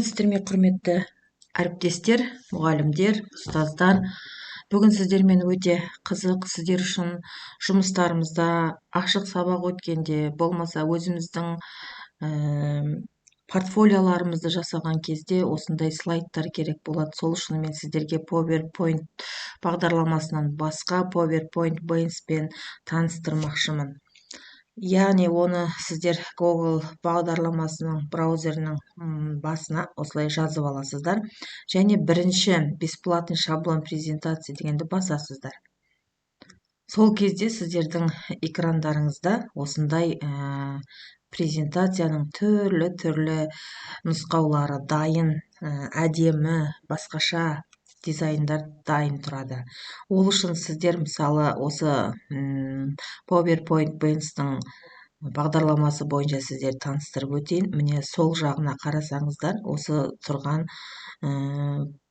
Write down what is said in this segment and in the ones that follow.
Сәлеметсіздер ме, құрметті әріптестер, мұғалімдер, ұстаздар. Бүгін сіздермен өте қызық, сіздер үшін жұмыстарымызда ашық сабақ өткенде, болмаса өзіміздің портфолиоларымызды жасаған кезде осындай слайдтар керек болады. Сол үшін мен сіздерге PowerPoint бағдарламасынан басқа PowerPoint Base-пен таныстырмақшымын. Яғни оны сіздер Google бағдарламасының браузерінің басына осылай жазып аласыздар. Және бірінші бесплатный шаблон презентация дегенді басасыздар. Сол кезде сіздердің экрандарыңызда осындай презентацияның түрлі нұсқаулары дайын, әдемі, басқаша дизайндар дайын тұрады. Ол үшін сіздер мысалы осы PowerPoint Base-ның бағдарламасы бойынша сіздер таныстырып өтейін. Міне сол жағына қарасаңыздар, осы тұрған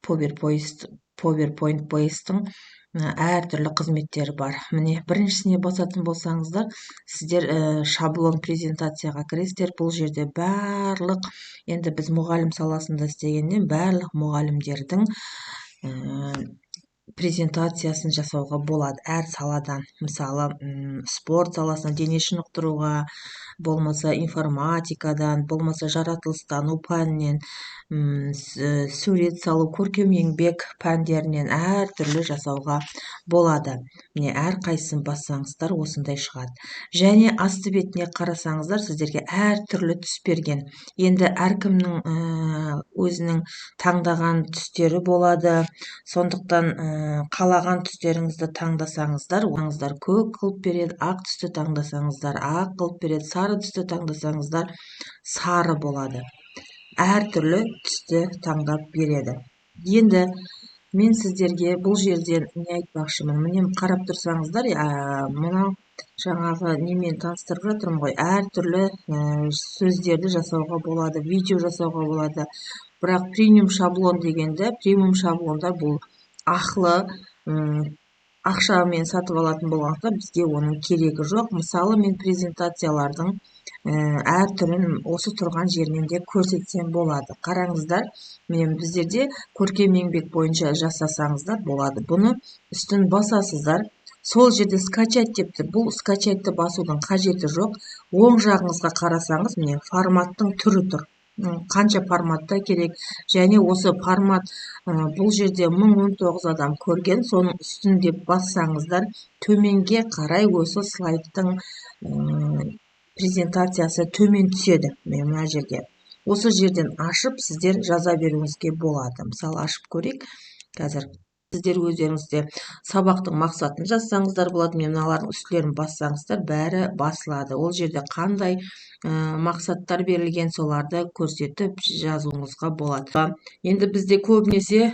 PowerPoint Base-ның әртүрлі қызметтері бар. Міне біріншісіне басатын болсаңыздар, сіздер шаблон презентацияға кіресіздер. Бұл жерде барлық, енді біз мұғалім саласында істегеннен барлық мұғалімдердің презентациясын жасауға болады әр саладан. Мысалы, спорт саласына, дене шынықтыруға, болмаса информатикадан, болмаса жаратылыстану пәнінен, сурет салу, көркем еңбек пәндерінен әртүрлі жасауға болады. Міне әр қайсысын бассаңыздар осындай шығады. Және асты бетіне қарасаңыздар, сіздерге әртүрлі түс берген. Енді әркімнің өзінің таңдаған түстері болады. Сондықтан қалаған түстеріңізді таңдасаңыздар, оңыздар көк қылып береді, ақ түсті таңдасаңыздар, ақ қылып береді, сары түсті таңдасаңыздар, сары болады. Әртүрлі түсті таңдап береді. Енді мен сіздерге бұл жерден не айтпақшымын? Міне қарап тұрсаңыздар, мынау жаңағы немен таныстырып жатырмын ғой, әртүрлі сөздерді жасауға болады, видео жасауға болады. Бірақ премиум шаблон дегенді, премиум шаблондар бұл ақылы, ақшамен сатып алатын болғандықтан бізге оның керегі жоқ. Мысалы, мен презентациялардың әр түрін осы тұрған жерінен де көрсетсем болады. Қараңыздар, мен біздерде көркем еңбек бойынша жасасаңыздар болады. Бұны үстін басасыздар. Сол жерде скачать деп тұр. Бұл скачатьты басудың қажеті жоқ. Оң жағыңызға қарасаңыз, міне форматтың түрі тұр. Қанша форматта керек, және осы формат бұл жерде 1019 адам көрген. Соның үстінде бассаңыздар, төменге қарай осы слайдтың презентациясы төмен түседі. Мына жерге осы жерден ашып сіздер жаза беруіңізге болады. Мысалы, ашып көрейік. Қазір сіздер өздеріңізде сабақтың мақсатын жазсаңыздар болады. Мыналардың үстілерін бассаңыздар, бәрі басылады. Ол жерде қандай мақсаттар берілген, соларды көрсетіп жазуыңызға болады. Енді бізде көбінесе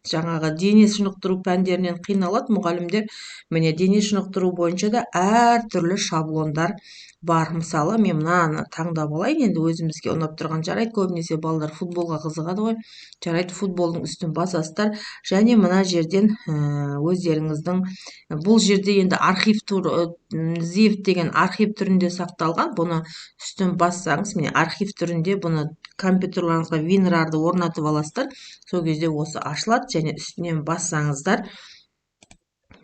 жаңағы дене шынықтыру пәндерінен қиналады мұғалімдер. Міне дене шынықтыру бойынша да әртүрлі шаблондар бар. Мысалы, мен мынаны таңдап алайын, енді өзімізге ұнап тұрған. Жарайды, көбінесе балалар футболға қызығады ғой. Жарайды, футболдың үстін басасыздар. Және мына жерден өздеріңіздің, бұл жерде енді архив zip деген архив түрінде сақталған. Бұны үстін бассаңыз, міне архив түрінде бұны компьютерларыңызға WinRAR-ды орнатып аласыздар. Сол кезде осы ашылады, және үстінен бассаңыздар,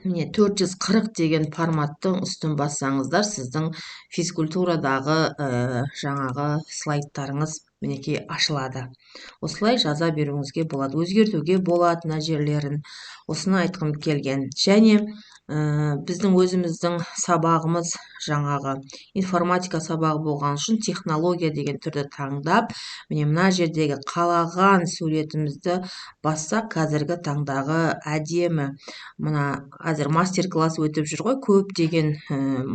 міне 440 деген форматтың үстін бассаңыздар, сіздің физкультурадағы жаңағы слайдтарыңыз мінекей ашылады. Осылай жаза беруіңізге болады, өзгертуге болады мына жерлерін. Осыны айтқым келген. Және біздің өзіміздің сабағымыз жаңағы информатика сабағы болған үшін технология деген түрді таңдап, міне мына жердегі қалаған суретімізді бассақ, қазіргі таңдағы әдемі, мына қазір мастер-класс өтіп жүр ғой, көптеген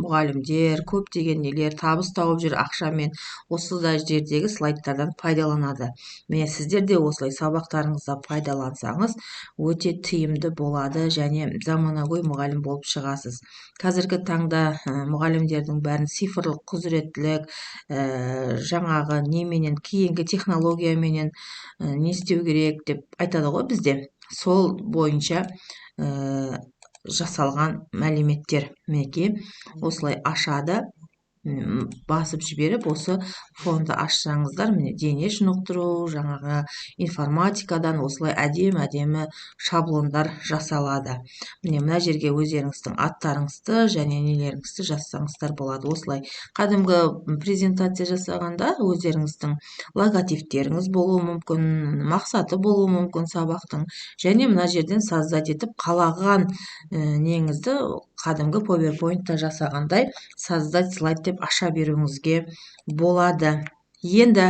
мұғалімдер, көптеген нелер табыс тауып жүр ақшамен. Осы да жердегі слайдтардан пайдаланады. Міне сіздер де осылай сабақтарыңызда пайдалансаңыз, өте тиімді болады, және заманауи мұғалім болып шығасыз. Қазіргі таңда мұғалімдердің бәрін цифрлық құзыреттілік, жаңағы неменен, кейінгі технологияменен не істеу керек деп айтады ғой бізде. Сол бойынша жасалған мәліметтер мінекей осылай ашады. басып жіберіп осы фонды ашсаңыздар, міне дене шынықтыру, жаңағы информатикадан осылай әдемі шаблондар жасалады. Міне мына жерге өздеріңіздің аттарыңызды және нелеріңізді жазсаңыздар болады. Осылай кәдімгі презентация жасағанда өздеріңіздің логотиптеріңіз болуы мүмкін, мақсаты болуы мүмкін сабақтың, және мына жерден создать етіп қалаған неңізді кәдімгі PowerPoint-та жасағандай создать слайд деп аша беруіңізге болады. Енді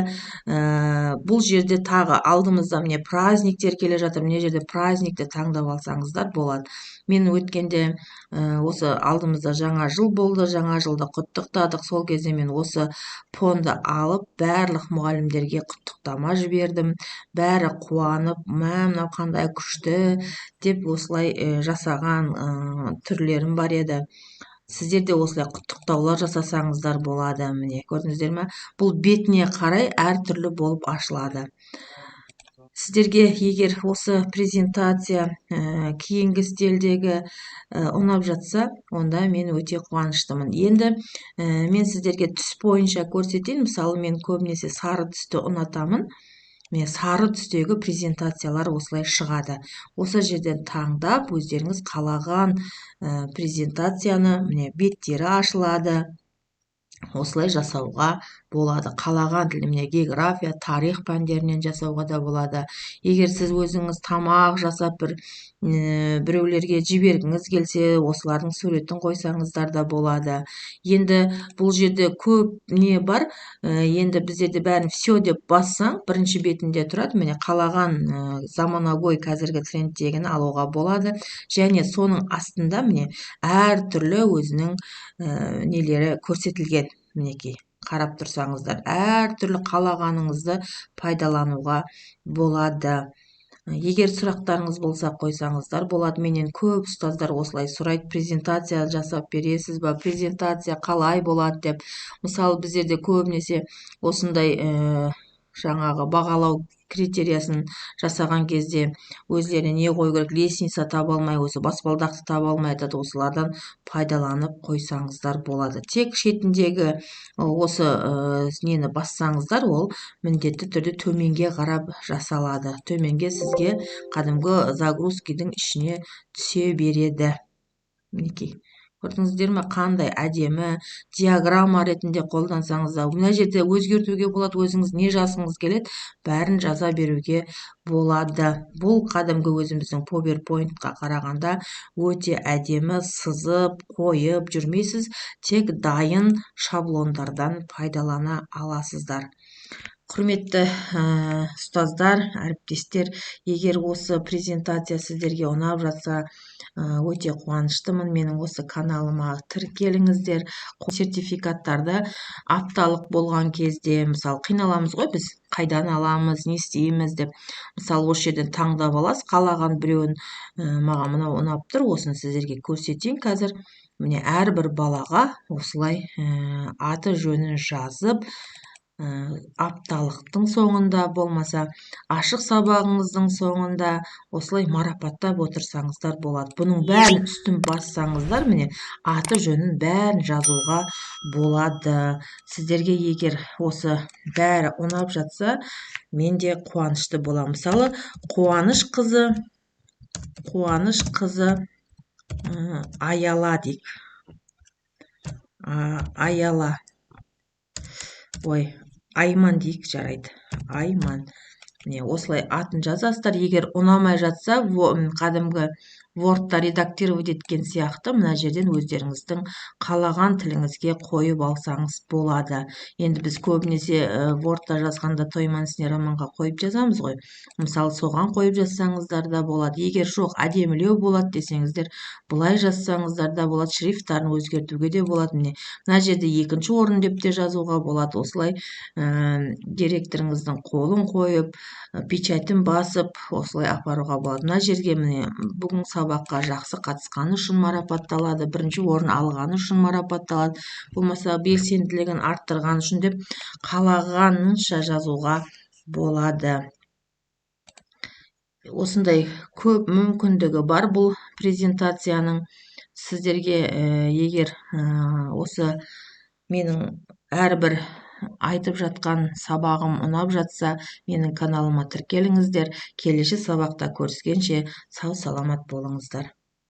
бұл жерде тағы алдымызда міне праздниктер келе жатыр. Мына жерде праздникті таңдап алсаңыздар болады. Мен өткенде осы алдымызда жаңа жыл болды, жаңа жылды құттықтадық. Сол кезде мен осы фонды алып барлық мұғалімдерге құттықтама жібердім. Бәрі қуанып, мынау қандай күшті деп осылай жасаған түрлерім бар еді. Сіздерде осылай құттықтаулар жасасаңыздар болады. Міне көрдіңіздер ме? Бұл бетіне қарай әртүрлі болып ашылады. Сіздерге егер осы презентация кейінгі стильдегі ұнап жатса, онда мен өте қуаныштымын. Енді мен сіздерге түс бойынша көрсетейін. Мысалы, мен көбінесе сары түсті ұнатамын. Міне сары түстегі презентациялар осылай шығады. Осы жерден таңдап өздеріңіз қалаған презентацияны, міне беттері ашылады. Осылай жасауға болады. Қалаған тіл, міне география, тарих пәндерінен жасауға да болады. Егер сіз өзіңіз тамақ жасап біреулерге жібергіңіз келсе, осылардың суретін қойсаңыздар да болады. Енді бұл жерде көп не бар. Енді біздерде бәрін все деп бассаң, бірінші бетінде тұрады. Міне қалаған заманауи қазіргі трендтегіні алуға болады. Және соның астында міне әртүрлі өзінің нелері көрсетілген. Мінекей, қарап тұрсаңыздар, әртүрлі қалағаныңызды пайдалануға болады. Егер сұрақтарыңыз болса қойсаңыздар болады. Менен көп ұстаздар осылай сұрайды, презентация жасап бересіз ба, презентация қалай болады деп. Мысалы, біздерде көбінесе осындай жаңағы бағалау критериясын жасаған кезде өздері не қою керек, лестница таба алмай, осы баспалдақты таба алмай айтады. Осылардан пайдаланып қойсаңыздар болады. Тек шетіндегі осы нені бассаңыздар, ол міндетті түрде төменге қарап жасалады. Төменге сізге кәдімгі загрузкидің ішіне түсе береді. Мінекей, көрдіңіздер ме, қандай әдемі диаграмма ретінде қолдансаңыз да. Мына жерде өзгертуге болады, өзіңіз не жазғыңыз келеді, бәрін жаза беруге болады. Бұл кәдімгі өзіміздің PowerPoint-қа қарағанда өте әдемі, сызып, қойып жүрмейсіз, тек дайын шаблондардан пайдалана аласыздар. Құрметті ұстаздар, әріптестер, егер осы презентация сіздерге ұнап жатса, өте қуаныштымын. Менің осы каналыма тіркеліңіздер. Сертификаттарды апталық болған кезде, мысалы, қиналамыз ғой біз, қайдан аламыз, не істейміз деп. Мысалы, осы жерден таңдап аласыз, қалаған біреуін, маған мынау ұнап тұр, осыны сіздерге көрсетейін қазір. Міне әрбір балаға осылай аты жөнін жазып, апталықтың соңында болмаса ашық сабағыңыздың соңында осылай марапаттап отырсаңыздар болады. Бұның бәрін үстін бассаңыздар, міне аты жөнін бәрін жазуға болады. Сіздерге егер осы бәрі ұнап жатса, мен де қуанышты боламын. Мысалы, Қуаныш қызы Аяла дейік. Айман дейік, жарайды. Айман. Міне осылай атын жазасыздар. Егер ұнамай жатса, кәдімгі Word-та редактировать еткен сияқты мына жерден өздеріңіздің қалаған тіліңізге қойып алсаңыз болады. Енді біз көбінесе Word-та жазғанда Тойман романға қойып жазамыз ғой. Мысалы, соған қойып жазсаңыздар да болады. Егер жоқ, әдемілеу болады десеңіздер, бұлай жазсаңыздар да болады. Шрифттарын өзгертуге де болады. Міне мына жерде екінші орын деп те жазуға болады. Осылай директорыңыздың қолын қойып, печатын басып, осылай апаруға болады. Мына жерге міне бүгін сабаққа жақсы қатысқаны үшін марапатталады, бірінші орын алғаны үшін марапатталады, болмаса белсенділігін арттырған үшін деп қалағанынша жазуға болады. Осындай көп мүмкіндігі бар бұл презентацияның. Сіздерге егер осы менің әрбір айтып жатқан сабағым ұнап жатса, менің каналыма тіркеліңіздер. Келесі сабақта көріскенше сау саламат болыңыздар.